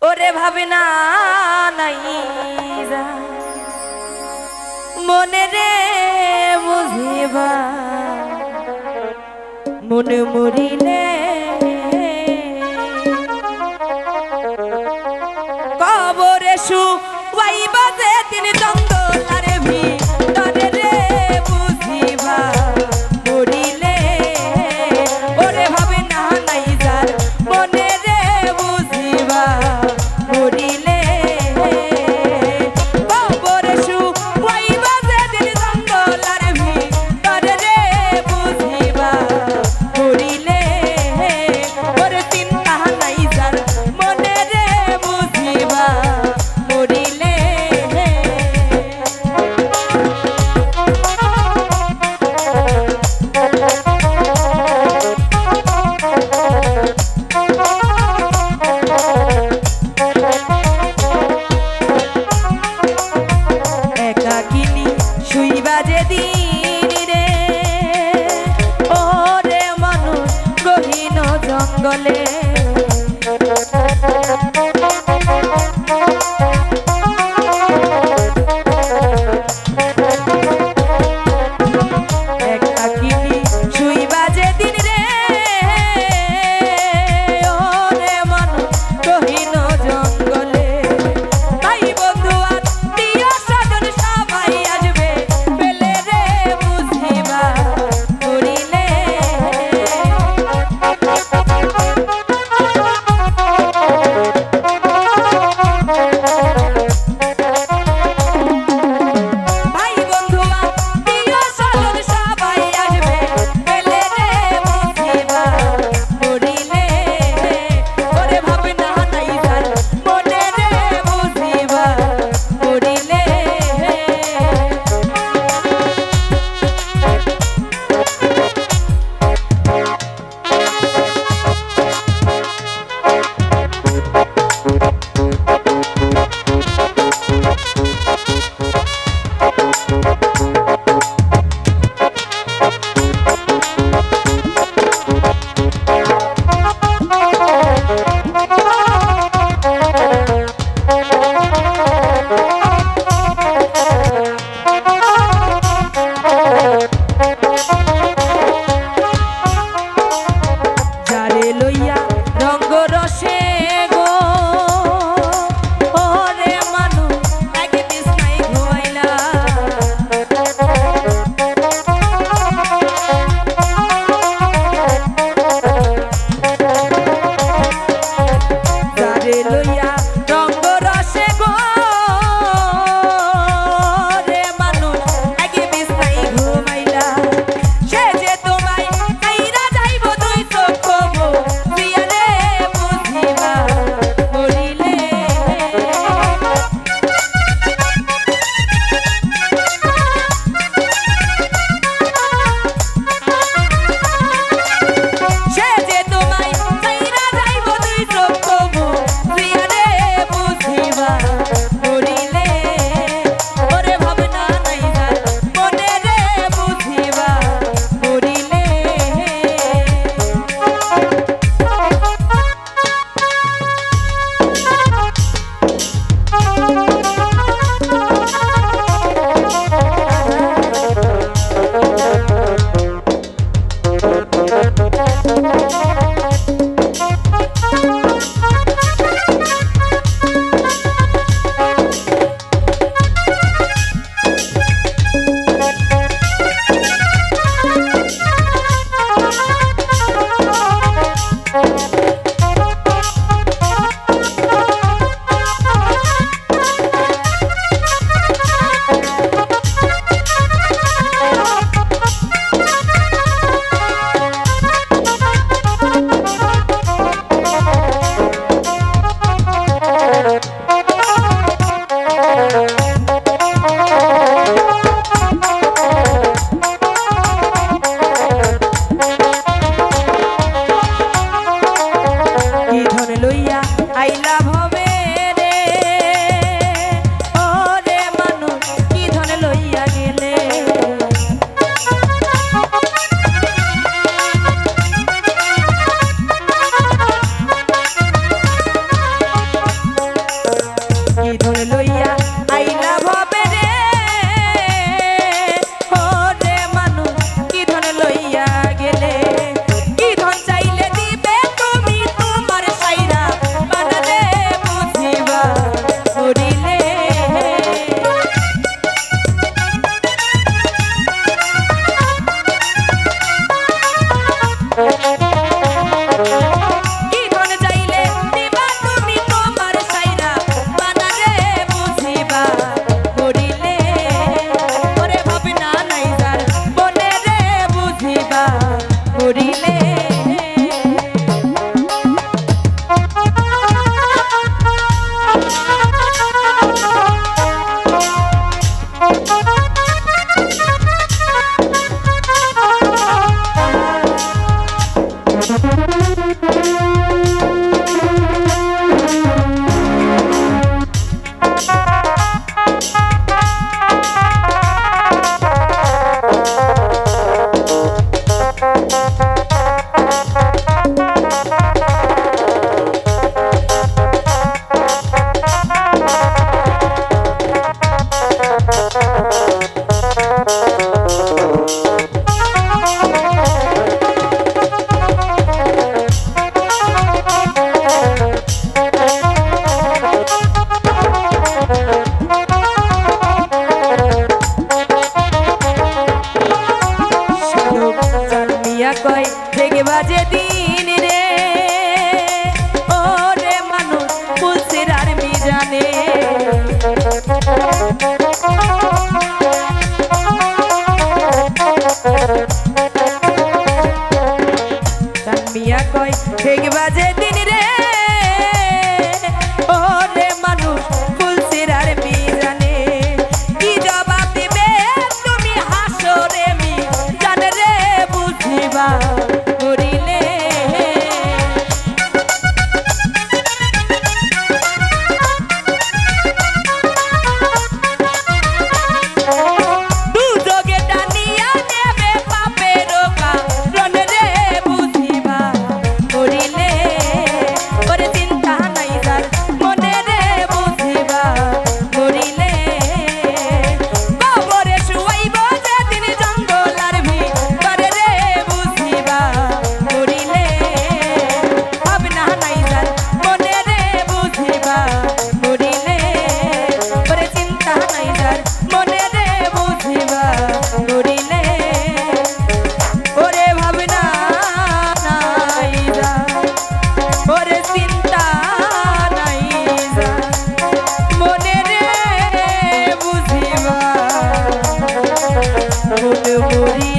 ওরে ভাবে না নাই যা মনে রে বুঝিবা মনে মরিলে কবরে শুয়াইবা যে তিনি জঙ্গল আরে ভিতরে রে বুঝিবা মরিলে ওরে ভাবে না নাই যার মনে রে বুঝিবা মরিলে কবরে শুয়াইবা যে তিনি জঙ্গল আরে ভিতরে রে বুঝিবা মরিলে ওরে চিন্তা নাই যার মনে রে বুঝিবা মরিলে একাকিনী শুইবা যেদিন রে ওরে মানুষ গহীন জঙ্গলে একাকিনী শুইবা যেদিন রে ওরে মানুষ গহীন জঙ্গলে ভাই বন্ধু আত্মীয় স্বজন সবাই আসবে পেলে রে বুঝিবা মরিলে ফুলসিরার মিজানে মিয়া কয় ঠিক বাজে দিন রে ওরে মানুষ ফুলসিরার মিজানে কি জবাব দিবে তুমি হাসরে মিজানে রে বুঝিবা করিলে দুজগে টানিয়া নেবে পাপের কারণ রে বুঝিবা করিলে ওরে চিন্তা নাই যার মনে রে বুঝিবা করিলে কবরে শুয়াইব যেদিন জঙ্গল আর ভিতরে রে বুঝিবা করিলে ভাবনা নাই যার মনে রে বুঝিবা করিলে ওরে চিন্তা নাই যার মনে রে বুঝিবা করিলে ওরে ভাবনা নাই যার ওরে চিন্তা নাই যার মনে রে বুঝিবা মন মরি